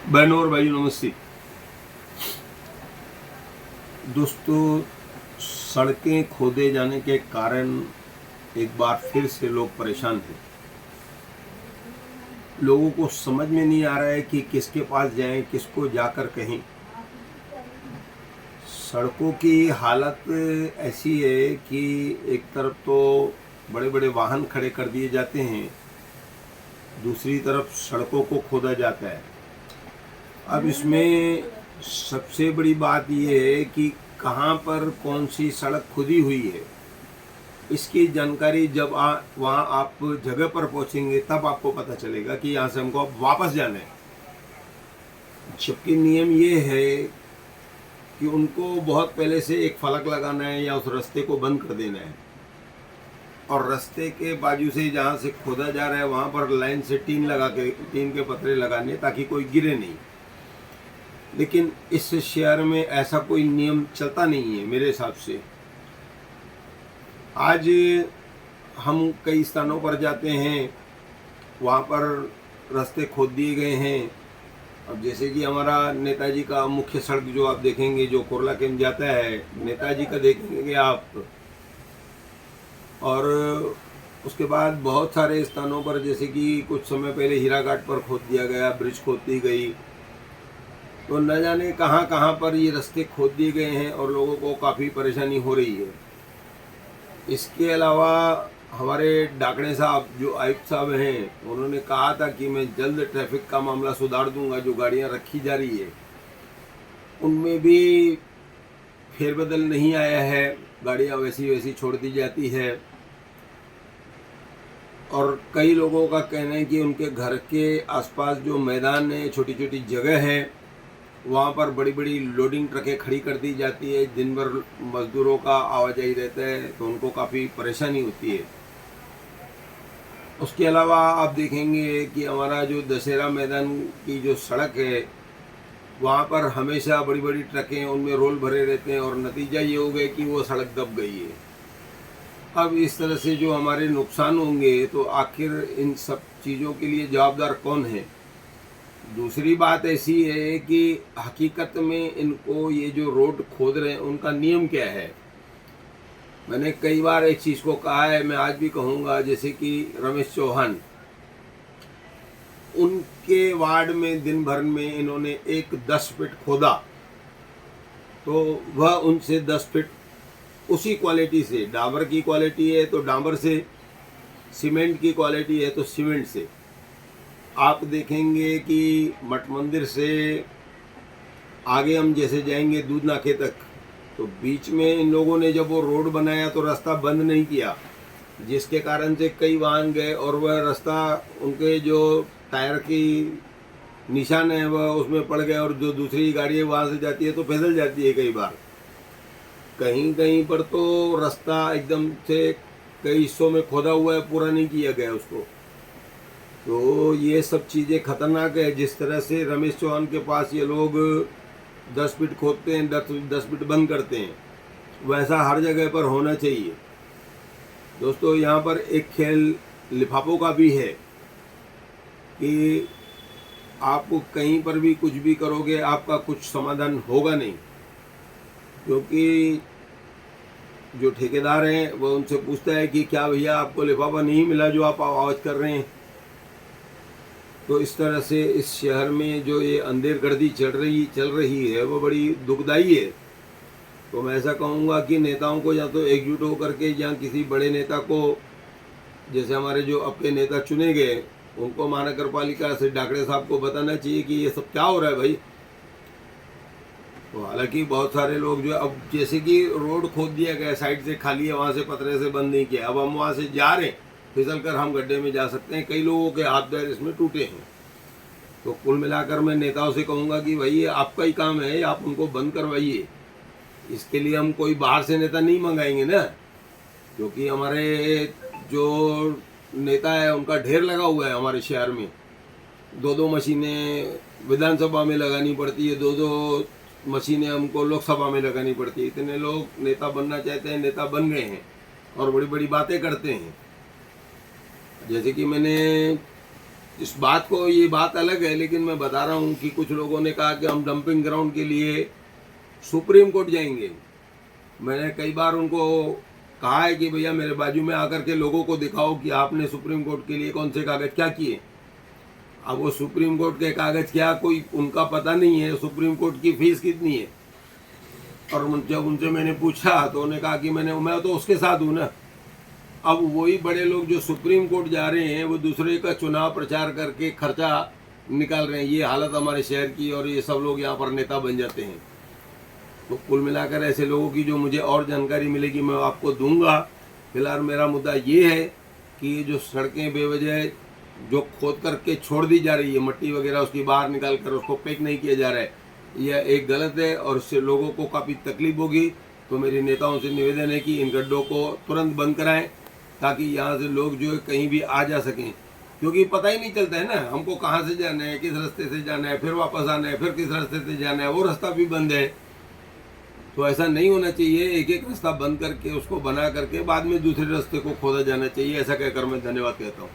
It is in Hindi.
बहनों और भाइयों नमस्ते। दोस्तों, सड़कें खोदे जाने के कारण एक बार फिर से लोग परेशान हैं। लोगों को समझ में नहीं आ रहा है कि किसके पास जाएं, किसको जाकर कहें। सड़कों की हालत ऐसी है कि एक तरफ तो बड़े बड़े वाहन खड़े कर दिए जाते हैं, दूसरी तरफ सड़कों को खोदा जाता है। अब इसमें सबसे बड़ी बात यह है कि कहाँ पर कौन सी सड़क खुदी हुई है, इसकी जानकारी जब वहाँ आप जगह पर पहुँचेंगे तब आपको पता चलेगा कि यहाँ से हमको अब वापस जाना है। जबकि नियम ये है कि उनको बहुत पहले से एक फलक लगाना है या उस रास्ते को बंद कर देना है, और रास्ते के बाजू से जहाँ से खोदा जा रहा है वहाँ पर लाइन से टीन के पतरे लगाने ताकि कोई गिरे नहीं। लेकिन इस शहर में ऐसा कोई नियम चलता नहीं है मेरे हिसाब से। आज हम कई स्थानों पर जाते हैं, वहाँ पर रास्ते खोद दिए गए हैं। अब जैसे कि हमारा नेताजी का मुख्य सड़क जो आप देखेंगे, जो कोरला कैंप जाता है, नेताजी का देखेंगे आप, और उसके बाद बहुत सारे स्थानों पर जैसे कि कुछ समय पहले हीरा घाट पर खोद दिया गया, ब्रिज खोद दी गई। तो न जाने कहाँ कहाँ पर ये रास्ते खोद दिए गए हैं और लोगों को काफ़ी परेशानी हो रही है। इसके अलावा हमारे डाकणे साहब जो आयुक्त साहब हैं, उन्होंने कहा था कि मैं जल्द ट्रैफिक का मामला सुधार दूंगा। जो गाड़ियां रखी जा रही है उनमें भी फेरबदल नहीं आया है, गाड़ियां वैसी वैसी छोड़ दी जाती है। और कई लोगों का कहना है कि उनके घर के आसपास जो मैदान है, छोटी छोटी जगह है, वहाँ पर बड़ी बड़ी लोडिंग ट्रकें खड़ी कर दी जाती है। दिन भर मजदूरों का आवाजाही रहता है तो उनको काफ़ी परेशानी होती है। उसके अलावा आप देखेंगे कि हमारा जो दशहरा मैदान की जो सड़क है, वहाँ पर हमेशा बड़ी बड़ी ट्रकें, उनमें रोल भरे रहते हैं और नतीजा ये हो गया कि वो सड़क दब गई है। अब इस तरह से जो हमारे नुकसान होंगे, तो आखिर इन सब चीज़ों के लिए जवाबदार कौन है? दूसरी बात ऐसी है कि हकीकत में इनको ये जो रोड खोद रहे हैं उनका नियम क्या है? मैंने कई बार एक चीज़ को कहा है, मैं आज भी कहूँगा। जैसे कि रमेश चौहान, उनके वार्ड में दिन भर में इन्होंने एक 10 फीट खोदा, तो वह उनसे 10 फीट उसी क्वालिटी से, डामर की क्वालिटी है तो डामर से, सीमेंट की क्वालिटी है तो सीमेंट से। आप देखेंगे कि मठ मंदिर से आगे हम जैसे जाएंगे दूध नाके तक, तो बीच में इन लोगों ने जब वो रोड बनाया तो रास्ता बंद नहीं किया, जिसके कारण से कई वाहन गए और वह रास्ता, उनके जो टायर की निशान है वह उसमें पड़ गए, और जो दूसरी गाड़ी वहाँ से जाती है तो फिसल जाती है कई बार। कहीं कहीं पर तो रास्ता एकदम से कई हिस्सों में खोदा हुआ है, पूरा नहीं किया गया उसको। तो ये सब चीज़ें खतरनाक है। जिस तरह से रमेश चौहान के पास ये लोग 10 फीट खोदते हैं, 10 फीट बंद करते हैं, वैसा हर जगह पर होना चाहिए। दोस्तों, यहाँ पर एक खेल लिफाफों का भी है कि आप कहीं पर भी कुछ भी करोगे, आपका कुछ समाधान होगा नहीं। क्योंकि जो ठेकेदार हैं वो उनसे पूछता है कि क्या भैया आपको लिफाफा नहीं मिला जो आप आवाज़ कर रहे हैं? तो इस तरह से इस शहर में जो ये अंधेरगर्दी चल रही है वो बड़ी दुखदाई है। तो मैं ऐसा कहूँगा कि नेताओं को या तो एकजुट होकर के, या किसी बड़े नेता को, जैसे हमारे जो अब के नेता चुने गए, उनको महानगर पालिका से डाकड़े साहब को बताना चाहिए कि ये सब क्या हो रहा है भाई। तो हालांकि बहुत सारे लोग जो, अब जैसे कि रोड खोद दिया गया, साइड से खाली है, वहाँ से पतरे से बंद नहीं किया, अब हम वहाँ से जा रहे हैं, फिसल कर हम गड्ढे में जा सकते हैं। कई लोगों के हाथ पैर इसमें टूटे हैं। तो कुल मिलाकर मैं नेताओं से कहूँगा कि भाई ये आपका ही काम है, आप उनको बंद करवाइए। इसके लिए हम कोई बाहर से नेता नहीं मंगाएंगे ना, क्योंकि हमारे जो नेता है उनका ढेर लगा हुआ है हमारे शहर में। 2-2 मशीनें विधानसभा में लगानी पड़ती है, 2-2 मशीनें हमको लोकसभा में लगानी पड़ती है। इतने लोग नेता बनना चाहते हैं, नेता बन गए हैं और बड़ी बड़ी बातें करते हैं। जैसे कि मैंने इस बात को, ये बात अलग है, लेकिन मैं बता रहा हूँ कि कुछ लोगों ने कहा कि हम डंपिंग ग्राउंड के लिए सुप्रीम कोर्ट जाएंगे। मैंने कई बार उनको कहा है कि भैया मेरे बाजू में आकर के लोगों को दिखाओ कि आपने सुप्रीम कोर्ट के लिए कौन से कागज क्या किए। अब वो सुप्रीम कोर्ट के कागज क्या, कोई उनका पता नहीं है। सुप्रीम कोर्ट की फीस कितनी है? और जब उनसे मैंने पूछा तो उन्होंने कहा कि मैं तो उसके साथ हूँ ना। अब वही बड़े लोग जो सुप्रीम कोर्ट जा रहे हैं वो दूसरे का चुनाव प्रचार करके खर्चा निकाल रहे हैं। ये हालत हमारे शहर की, और ये सब लोग यहाँ पर नेता बन जाते हैं। तो कुल मिलाकर ऐसे लोगों की जो मुझे और जानकारी मिलेगी मैं आपको दूंगा। फिलहाल मेरा मुद्दा ये है कि ये जो सड़कें बेवजह जो खोद करके छोड़ दी जा रही है, मट्टी वगैरह उसकी बाहर निकाल कर उसको पैक नहीं किया जा रहा है, यह एक गलत है और इससे लोगों को काफ़ी तकलीफ होगी। तो मेरे नेताओं से निवेदन है कि इन गड्ढों को तुरंत बंद कराएं, ताकि यहाँ से लोग जो है कहीं भी आ जा सकें। क्योंकि पता ही नहीं चलता है ना, हमको कहाँ से जाना है, किस रास्ते से जाना है, फिर वापस आना है, फिर किस रास्ते से जाना है, वो रास्ता भी बंद है। तो ऐसा नहीं होना चाहिए। एक एक रास्ता बंद करके उसको बना करके बाद में दूसरे रास्ते को खोदा जाना चाहिए। ऐसा कहकर मैं धन्यवाद कहता हूँ।